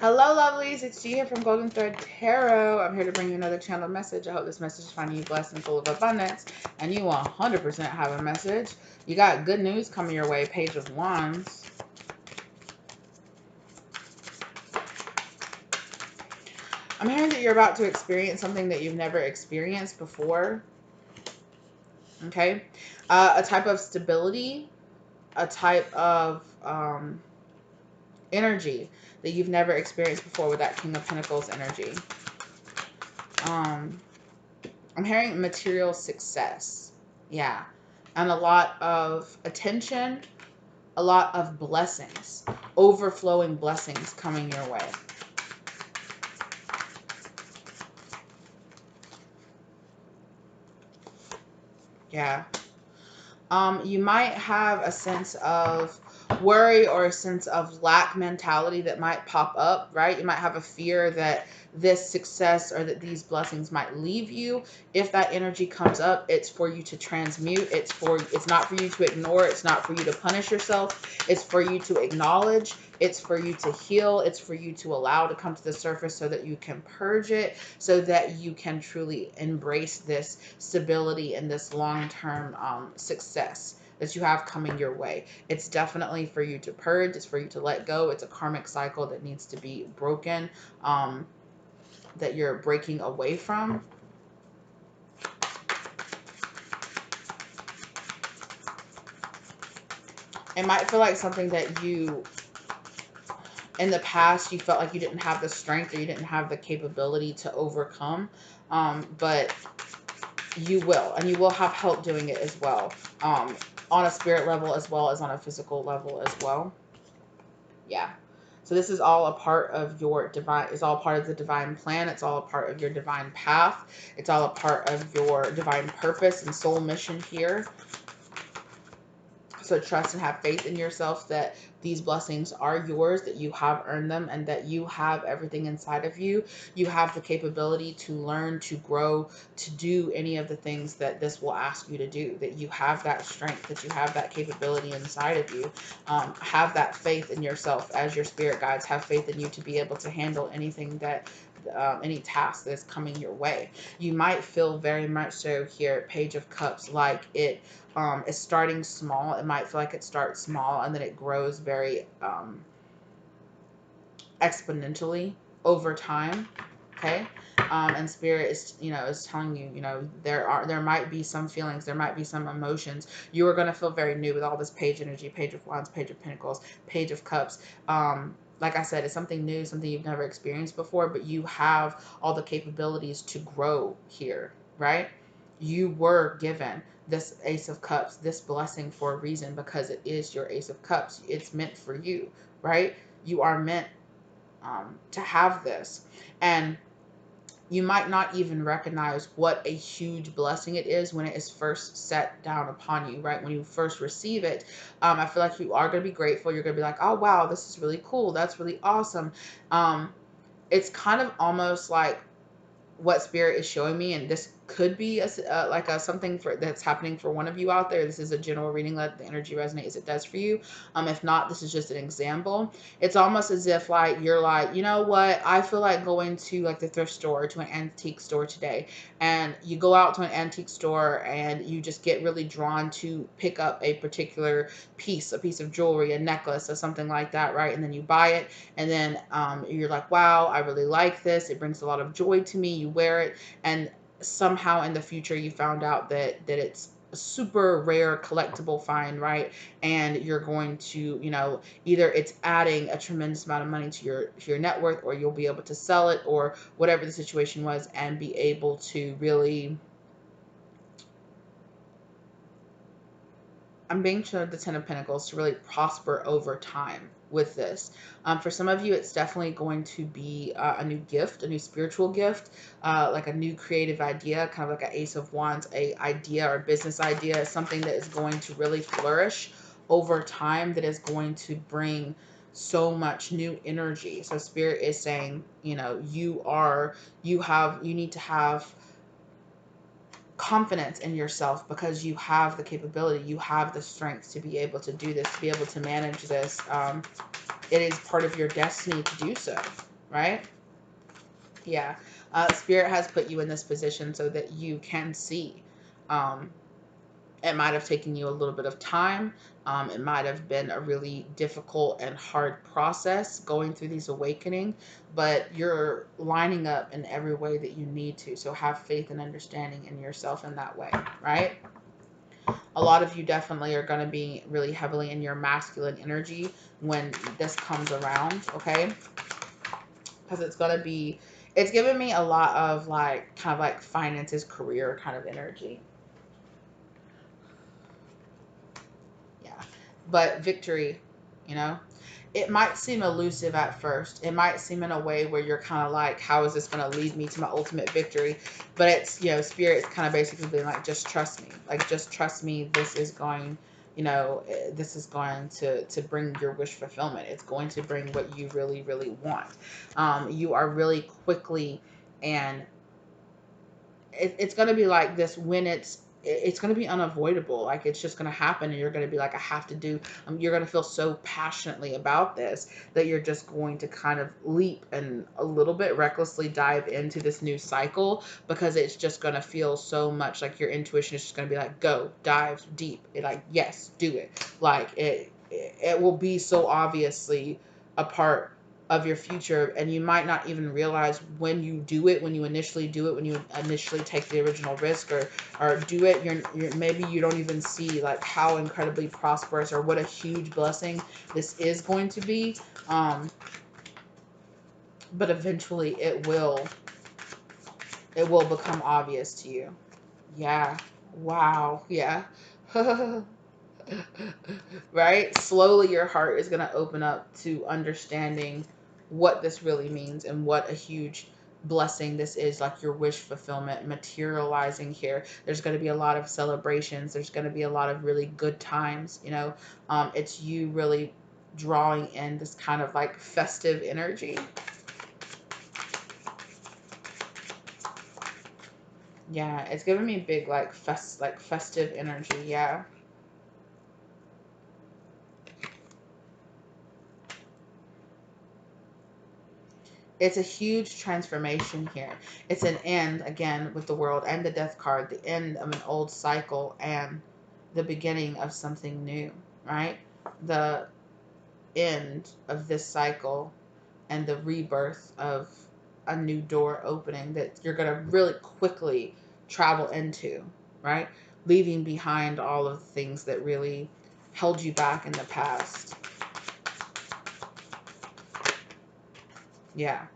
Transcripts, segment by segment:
Hello, lovelies. It's G here from Golden Thread Tarot. I'm here to bring you another channel message. I hope this message is finding you blessed and full of abundance. And you 100% have a message. You got good news coming your way. Page of Wands. I'm hearing that you're about to experience something that you've never experienced before. Okay? A type of stability. A type of energy that you've never experienced before with that King of Pentacles energy. I'm hearing material success. Yeah. And a lot of attention, a lot of blessings, overflowing blessings coming your way. Yeah. You might have a sense of worry or a sense of lack mentality that might pop up, right? You might have a fear that this success or that these blessings might leave you. If that energy comes up, it's for you to transmute. It's not for you to ignore. It's not for you to punish yourself. It's for you to acknowledge. It's for you to heal. It's for you to allow to come to the surface so that you can purge it, so that you can truly embrace this stability and this long-term success that you have coming your way. It's definitely for you to purge. It's for you to let go. It's a karmic cycle that needs to be broken, that you're breaking away from. It might feel like something that you, in the past, you felt like you didn't have the strength or you didn't have the capability to overcome, but you will, and you will have help doing it as well, on a spirit level as well as on a physical level as well. Yeah. So this is all a part of your divine, it's all part of the divine plan. It's all a part of your divine path. It's all a part of your divine purpose and soul mission here. So trust and have faith in yourself that these blessings are yours, that you have earned them, and that you have everything inside of you. You have the capability to learn, to grow, to do any of the things that this will ask you to do, that you have that strength, that you have that capability inside of you. Have that faith in yourself as your spirit guides. Have faith in you to be able to handle anything that any task that is coming your way. You might feel very much so here, Page of Cups, like it is starting small. It might feel like it starts small and then it grows very exponentially over time. Okay. And spirit is, is telling you, there might be some feelings, there might be some emotions. You are going to feel very new with all this page energy, Page of Wands, Page of Pentacles, Page of Cups. Like I said, it's something new, something you've never experienced before, but you have all the capabilities to grow here, right? You were given this Ace of Cups, this blessing for a reason, because it is your Ace of Cups. It's meant for you, right? You are meant to have this. And you might not even recognize what a huge blessing it is when it is first set down upon you, right? When you first receive it, I feel like you are going to be grateful. You're going to be like, oh, wow, this is really cool. That's really awesome. It's kind of almost like what spirit is showing me, and this could be like something that's happening for one of you out there. This is a general reading. Let the energy resonate as it does for you. If not, this is just an example. It's almost as if like you're like, you know what, I feel like going to like the thrift store or to an antique store today, and you go out to an antique store and you just get really drawn to pick up a particular piece, a piece of jewelry, a necklace or something like that, right? And then you buy it, and then you're like, wow, I really like this. It brings a lot of joy to me. You wear it, and somehow in the future you found out that it's a super rare collectible find, right? And you're going to, either it's adding a tremendous amount of money to your net worth, or you'll be able to sell it, or whatever the situation was, and be able to really, I'm being shown the Ten of Pentacles, to really prosper over time with this. For some of you, it's definitely going to be a new gift, a new spiritual gift, like a new creative idea, kind of like an Ace of Wands, a idea or business idea, something that is going to really flourish over time, that is going to bring so much new energy. So spirit is saying, you need to have confidence in yourself, because you have the capability, you have the strength to be able to do this, to be able to manage this. It is part of your destiny to do so. right? Yeah. Spirit has put you in this position so that you can see. Um, it might have taken you a little bit of time. It might have been a really difficult and hard process going through these awakening, but you're lining up in every way that you need to. So have faith and understanding in yourself in that way, right? A lot of you definitely are going to be really heavily in your masculine energy when this comes around, okay? Because it's going to be, it's giving me a lot of like, kind of like finances, career kind of energy. Yeah. But victory, you know, it might seem elusive at first. It might seem in a way where you're kind of like, how is this going to lead me to my ultimate victory? But it's, you know, spirit's kind of basically being like, just trust me. Like, just trust me. This is going, you know, this is going to bring your wish fulfillment. It's going to bring what you really, really want. You are really quickly, and it's going to be like this when it's going to be unavoidable. Like, it's just going to happen, and you're going to be like, I have to do, you're going to feel so passionately about this that you're just going to kind of leap and a little bit recklessly dive into this new cycle, because it's just going to feel so much like your intuition is just going to be like, go dive deep. Like, yes, do it. Like, it will be so obviously a part of your future, and you might not even realize when you do it, when you initially do it, when you initially take the original risk, or do it, you're maybe you don't even see like how incredibly prosperous or what a huge blessing this is going to be. But eventually it will become obvious to you. Yeah. Wow. Yeah. Right? Slowly your heart is going to open up to understanding what this really means and what a huge blessing this is, like your wish fulfillment materializing here. There's going to be a lot of celebrations. There's going to be a lot of really good times, you know. It's you really drawing in this kind of like festive energy. Yeah, it's giving me big like festive energy. Yeah. It's a huge transformation here. It's an end, again, with the world and the death card, the end of an old cycle and the beginning of something new, right? The end of this cycle and the rebirth of a new door opening that you're going to really quickly travel into, right? Leaving behind all of the things that really held you back in the past. Yeah.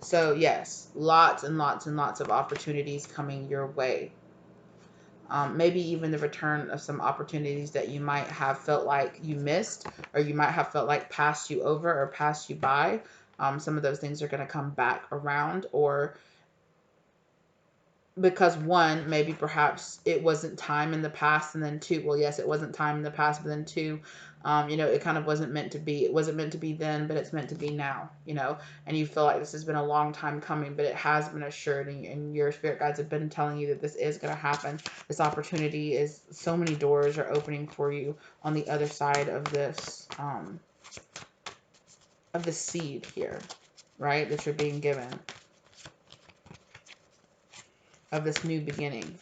So yes, lots and lots and lots of opportunities coming your way. Maybe even the return of some opportunities that you might have felt like you missed, or you might have felt like passed you over or passed you by. Some of those things are going to come back around, or because one, maybe perhaps it wasn't time in the past, and then two, well, yes, it wasn't time in the past, but then two, it kind of wasn't meant to be. It wasn't meant to be then, but it's meant to be now, and you feel like this has been a long time coming, but it has been assured, and your spirit guides have been telling you that this is going to happen. This opportunity is, so many doors are opening for you on the other side of this seed here, right, that you're being given, of this new beginning.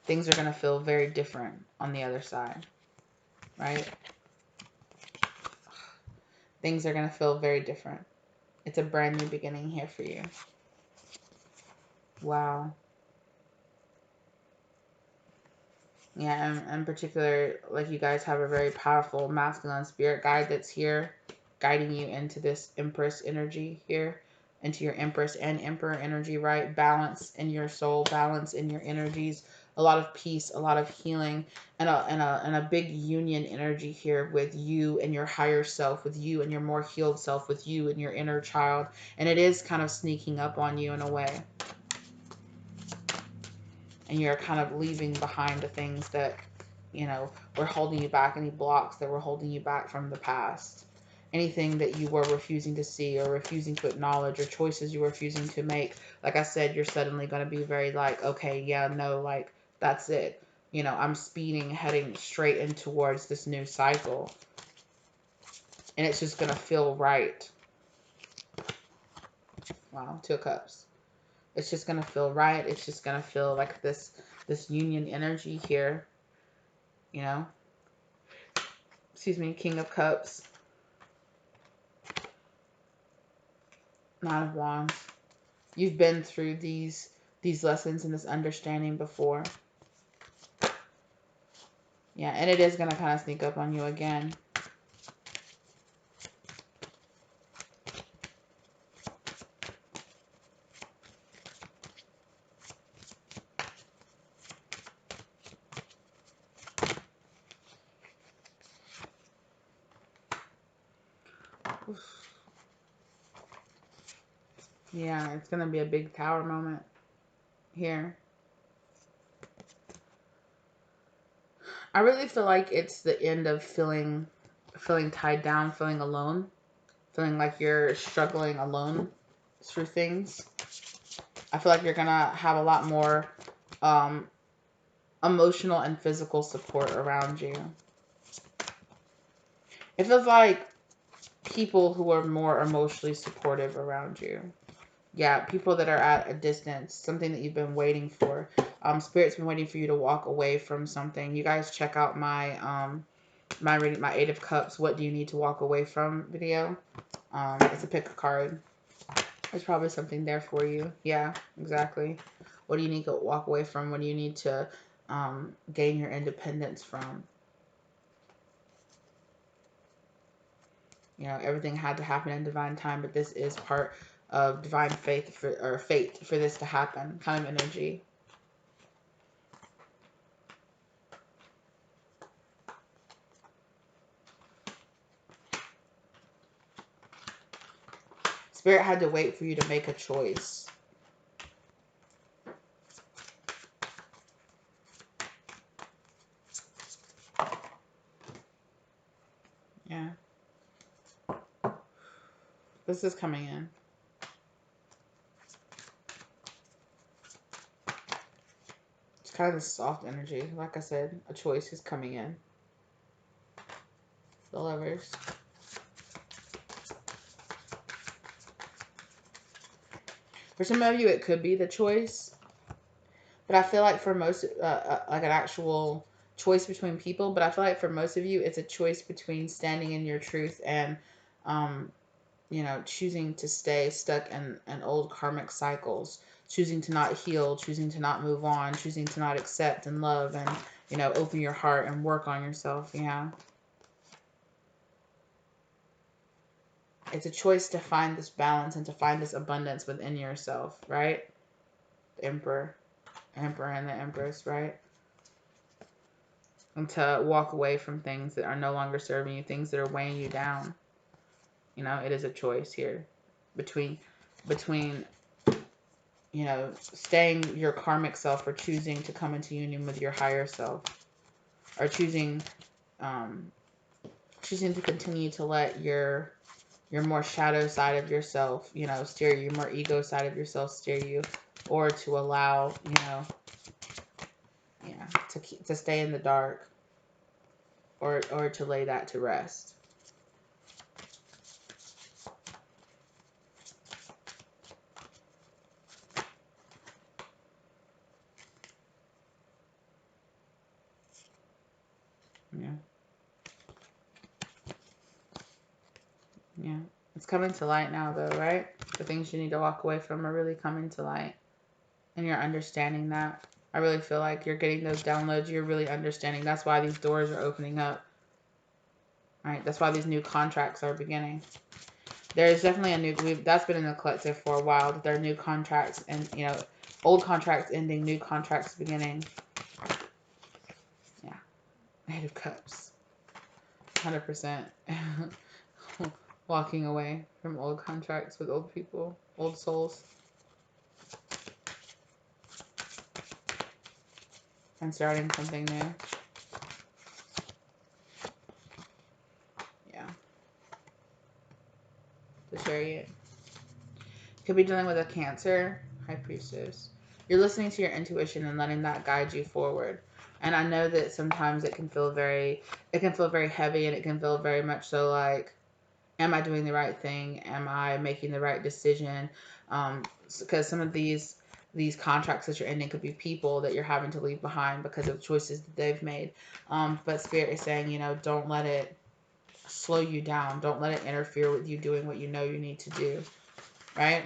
Things are going to feel very different on the other side, right? Things are going to feel very different. It's a brand new beginning here for you. Wow. Yeah, and in particular, like, you guys have a very powerful masculine spirit guide that's here guiding you into this Empress energy here, into your Empress and Emperor energy, right? Balance in your soul, balance in your energies, a lot of peace, a lot of healing, and a big union energy here with you and your higher self, with you and your more healed self, with you and your inner child. And it is kind of sneaking up on you in a way. And you're kind of leaving behind the things that, were holding you back, any blocks that were holding you back from the past. Anything that you were refusing to see or refusing to acknowledge, or choices you were refusing to make. Like I said, you're suddenly going to be very like, okay, yeah, no, like, that's it. I'm speeding, heading straight in towards this new cycle. And it's just going to feel right. Wow, 2 of Cups. It's just going to feel right. It's just going to feel like this union energy here. You know? Excuse me, King of Cups. 9 of Wands. You've been through these lessons and this understanding before. Yeah, and it is going to kind of sneak up on you again. Yeah, it's going to be a big Tower moment here. I really feel like it's the end of feeling tied down, feeling alone, feeling like you're struggling alone through things. I feel like you're going to have a lot more emotional and physical support around you. It feels like people who are more emotionally supportive around you. Yeah, people that are at a distance, something that you've been waiting for. Spirit's been waiting for you to walk away from something. You guys check out my reading, my 8 of Cups, what do you need to walk away from video. It's a pick a card. There's probably something there for you. Yeah, exactly. What do you need to walk away from? What do you need to gain your independence from? You know, everything had to happen in divine time, but this is part of divine fate for this to happen, kind of energy. Spirit had to wait for you to make a choice. Yeah. This is coming in. It's kind of the soft energy. Like I said, a choice is coming in. The Lovers. For some of you, it could be the choice. But I feel like for most, like an actual choice between people. But I feel like for most of you, it's a choice between standing in your truth and, you know, choosing to stay stuck in old karmic cycles, choosing to not heal, choosing to not move on, choosing to not accept and love and, you know, open your heart and work on yourself. Yeah. It's a choice to find this balance and to find this abundance within yourself, right? The Emperor and the Empress, right? And to walk away from things that are no longer serving you, things that are weighing you down. You know, it is a choice here between, you know, staying your karmic self or choosing to come into union with your higher self, or choosing to continue to let your more shadow side of yourself, you know, steer you, more ego side of yourself steer you, or to allow, you know, yeah, to stay in the dark, or to lay that to rest. Yeah. Yeah. It's coming to light now, though, right? The things you need to walk away from are really coming to light. And you're understanding that. I really feel like you're getting those downloads. You're really understanding. That's why these doors are opening up. Right? That's why these new contracts are beginning. There's definitely a new... that's been in the collective for a while. There are new contracts and, you know, old contracts ending, new contracts beginning. Yeah. 8 of Cups. 100%. Walking away from old contracts with old people, old souls. And starting something new. Yeah. The Chariot. Could be dealing with a Cancer, High Priestess. You're listening to your intuition and letting that guide you forward. And I know that sometimes it can feel very heavy, and it can feel very much so like, am I doing the right thing? Am I making the right decision? Because some of these contracts that you're ending could be people that you're having to leave behind because of choices that they've made. But Spirit is saying, don't let it slow you down. Don't let it interfere with you doing what you know you need to do, right?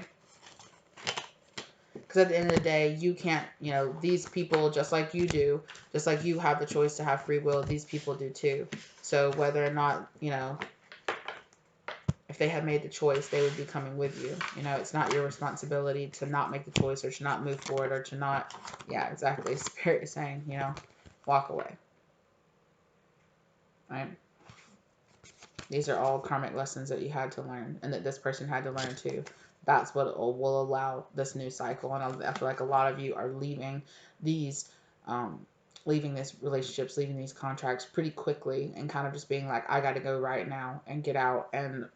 Because at the end of the day, you can't, these people, just like you do, just like you have the choice to have free will, these people do too. So whether or not, if they had made the choice, they would be coming with you. It's not your responsibility to not make the choice or to not move forward or to not, yeah, exactly. Spirit is saying, walk away, right? These are all karmic lessons that you had to learn and that this person had to learn too. That's what will allow this new cycle. And I feel like a lot of you are leaving these, leaving these relationships, leaving these contracts pretty quickly and kind of just being like, I got to go right now and get out and,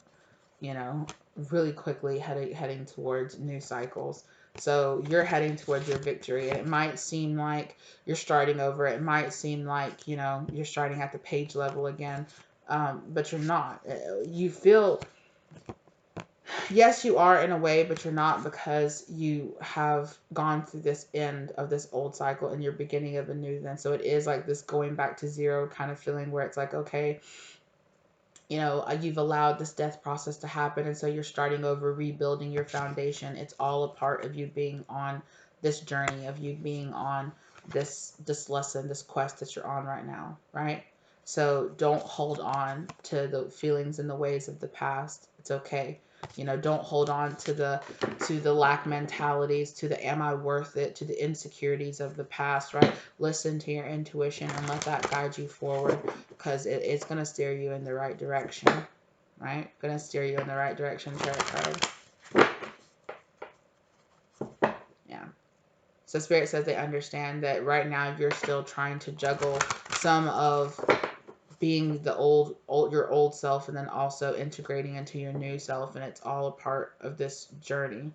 really quickly heading towards new cycles. So you're heading towards your victory, and it might seem like you're starting over. It might seem like, you're starting at the page level again, but you're not. You feel, yes, you are in a way, but you're not, because you have gone through this end of this old cycle and you're beginning of a new then. So it is like this going back to zero kind of feeling where it's like, okay, you've allowed this death process to happen, and so you're starting over, rebuilding your foundation. It's all a part of you being on this journey, of you being on this lesson, this quest that you're on right now, right? So don't hold on to the feelings and the ways of the past. It's okay. Don't hold on to the lack mentalities, to the am I worth it, to the insecurities of the past, right? Listen to your intuition and let that guide you forward, because it's going to steer you in the right direction, right? Going to steer you in the right direction, tarot card. Yeah. So Spirit says they understand that right now you're still trying to juggle some of being your old self, and then also integrating into your new self, and it's all a part of this journey.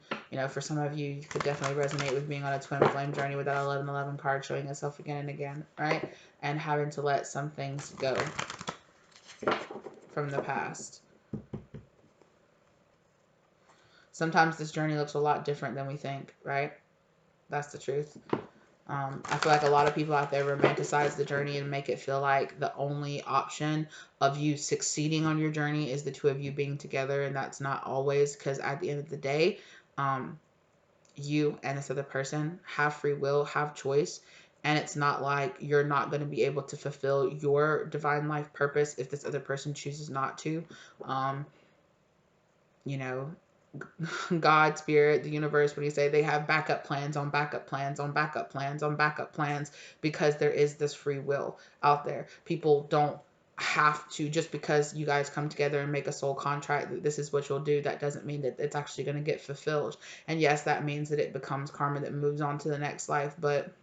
For some of you, you could definitely resonate with being on a twin flame journey with that 1111 card showing itself again and again, right? And having to let some things go from the past. Sometimes this journey looks a lot different than we think, right? That's the truth. I feel like a lot of people out there romanticize the journey and make it feel like the only option of you succeeding on your journey is the two of you being together, and that's not always, because at the end of the day, you and this other person have free will, have choice, and it's not like you're not going to be able to fulfill your divine life purpose if this other person chooses not to. You know, God, spirit, the universe, what do you say? They have backup plans on backup plans on backup plans on backup plans, because there is this free will out there. People don't have to, just because you guys come together and make a soul contract that this is what you'll do, that doesn't mean that it's actually going to get fulfilled. And yes, that means that it becomes karma that moves on to the next life, but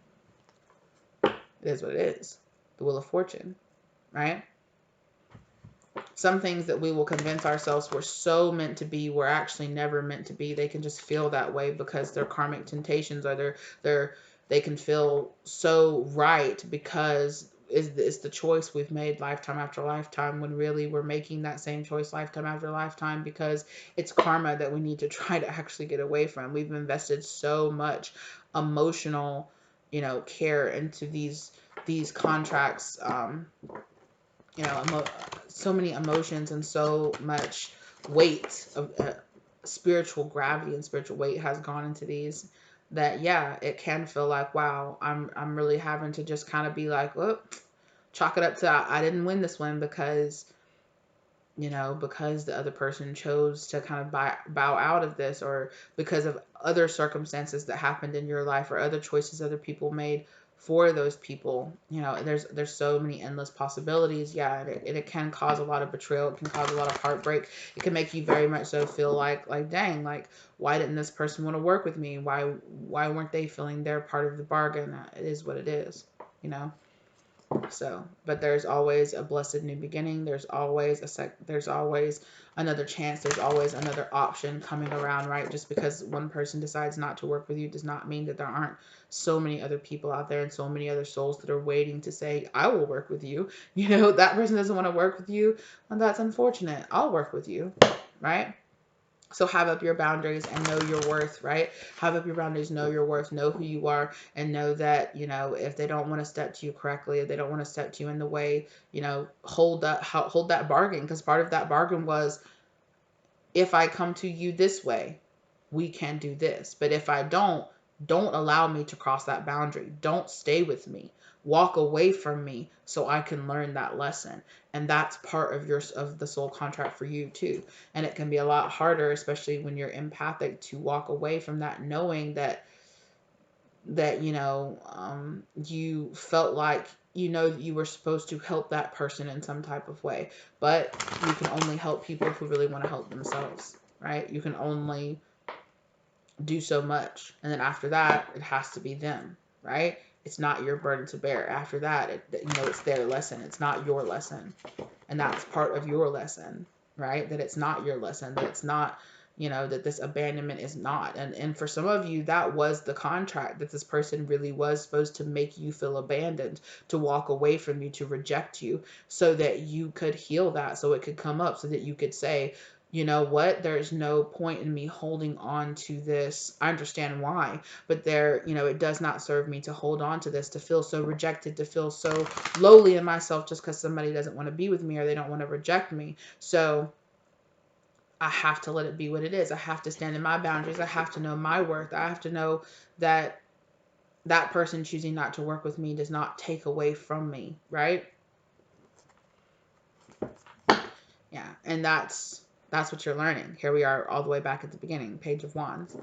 it is what it is. The wheel of fortune, right? Some things that we will convince ourselves were so meant to be were actually never meant to be. They can just feel that way because they're karmic temptations, or they can feel so right because it's the choice we've made lifetime after lifetime, when really we're making that same choice lifetime after lifetime because it's karma that we need to try to actually get away from. We've invested so much emotional, care into these contracts, so many emotions and so much weight of spiritual gravity and spiritual weight has gone into these, that yeah, it can feel like, wow, I'm really having to just kind of be like, well, chalk it up to I didn't win this one because because the other person chose to kind of bow out of this, or because of other circumstances that happened in your life, or other choices other people made for those people. There's so many endless possibilities. Yeah, it can cause a lot of betrayal. It can cause a lot of heartbreak. It can make you very much so feel like dang, like, why didn't this person want to work with me? Why weren't they feeling their part of the bargain? It is what it is, So, but there's always a blessed new beginning. There's always there's always another chance. There's always another option coming around, right? Just because one person decides not to work with you does not mean that there aren't so many other people out there and so many other souls that are waiting to say, I will work with you. You know, that person doesn't want to work with you, and that's unfortunate. I'll work with you, right? So have up your boundaries and know your worth, right? Have up your boundaries, know your worth, know who you are, and know that, you know, if they don't want to step to you correctly, if they don't want to step to you in the way, you know, hold that bargain, because part of that bargain was, if I come to you this way, we can do this. But if I don't allow me to cross that boundary. Don't stay with me. Walk away from me so I can learn that lesson. And that's part of the soul contract for you too. And it can be a lot harder, especially when you're empathic, to walk away from that, knowing that you know, you felt like, you know, you were supposed to help that person in some type of way, but you can only help people who really want to help themselves, right? You can only do so much, and then after that it has to be them, right? It's not your burden to bear. After that, you know, it's their lesson, it's not your lesson. And that's part of your lesson, right? That it's not your lesson, that it's not, you know, that this abandonment is not. And for some of you, that was the contract, that this person really was supposed to make you feel abandoned, to walk away from you, to reject you, so that you could heal that, so it could come up, so that you could say, you know what, there's no point in me holding on to this. I understand why, but there, you know, it does not serve me to hold on to this, to feel so rejected, to feel so lowly in myself just because somebody doesn't want to be with me or they don't want to reject me. So I have to let it be what it is. I have to stand in my boundaries. I have to know my worth. I have to know that that person choosing not to work with me does not take away from me, right? Yeah, and that's what you're learning. Here we are all the way back at the beginning, Page of Wands.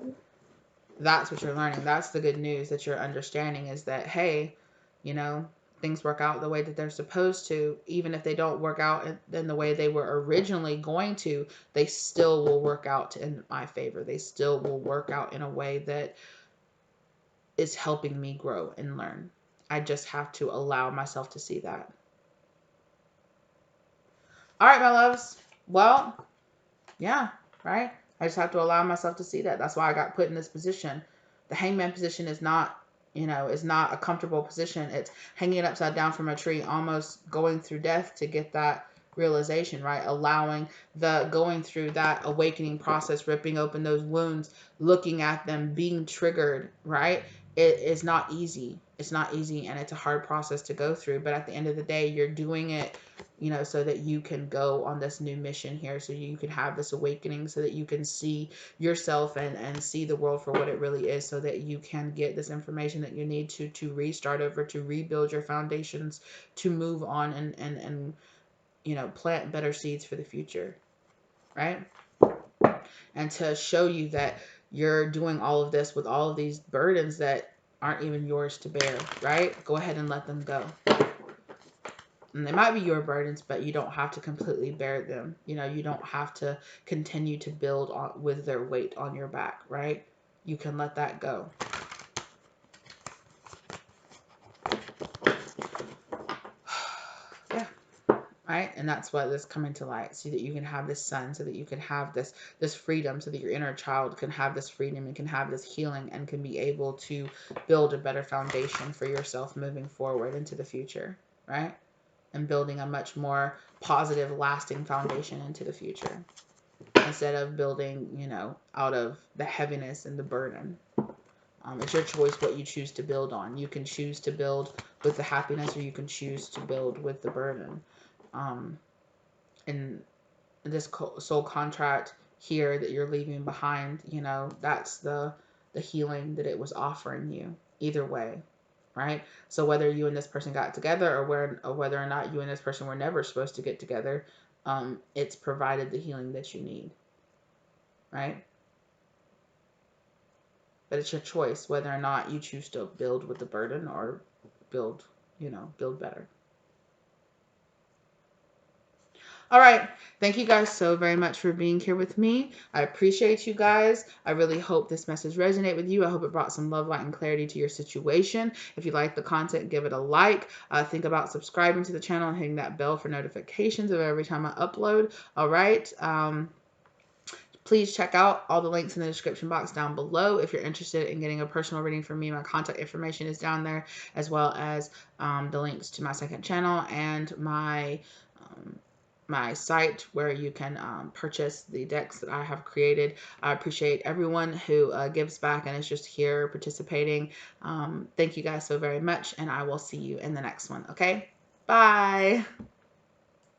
That's what you're learning. That's the good news that you're understanding, is that, hey, you know, things work out the way that they're supposed to. Even if they don't work out in the way they were originally going to, they still will work out in my favor. They still will work out in a way that is helping me grow and learn. I just have to allow myself to see that. All right, my loves. Well, yeah, right? I just have to allow myself to see that. That's why I got put in this position. The hangman position is not, you know, is not a comfortable position. It's hanging upside down from a tree, almost going through death to get that realization, right? Allowing going through that awakening process, ripping open those wounds, looking at them, being triggered, right? It is not easy. It's not easy, and it's a hard process to go through. But at the end of the day, you're doing it, you know, so that you can go on this new mission here, so you can have this awakening, so that you can see yourself and see the world for what it really is, so that you can get this information that you need to restart over, to rebuild your foundations, to move on and you know, plant better seeds for the future, right? And to show you that you're doing all of this with all of these burdens that aren't even yours to bear, right? Go ahead and let them go. And they might be your burdens, but you don't have to completely bear them. You know, you don't have to continue to build on with their weight on your back, right? You can let that go. Yeah. Right? And that's what is coming to light, so that you can have this sun, so that you can have this freedom, so that your inner child can have this freedom and can have this healing and can be able to build a better foundation for yourself moving forward into the future, right? And building a much more positive, lasting foundation into the future, instead of building, you know, out of the heaviness and the burden. It's your choice what you choose to build on. You can choose to build with the happiness, or you can choose to build with the burden. And this soul contract here that you're leaving behind, you know, that's the healing that it was offering you either way, right? So whether you and this person got together, or whether or not you and this person were never supposed to get together, it's provided the healing that you need, right? But it's your choice whether or not you choose to build with the burden, or build, you know, build better. All right. Thank you guys so very much for being here with me. I appreciate you guys. I really hope this message resonated with you. I hope it brought some love, light, and clarity to your situation. If you like the content, give it a like. Think about subscribing to the channel and hitting that bell for notifications of every time I upload. All right. Please check out all the links in the description box down below if you're interested in getting a personal reading from me. My contact information is down there, as well as the links to my second channel and my site where you can purchase the decks that I have created. I appreciate everyone who gives back and is just here participating. Thank you guys so very much, and I will see you in the next one. Okay, bye.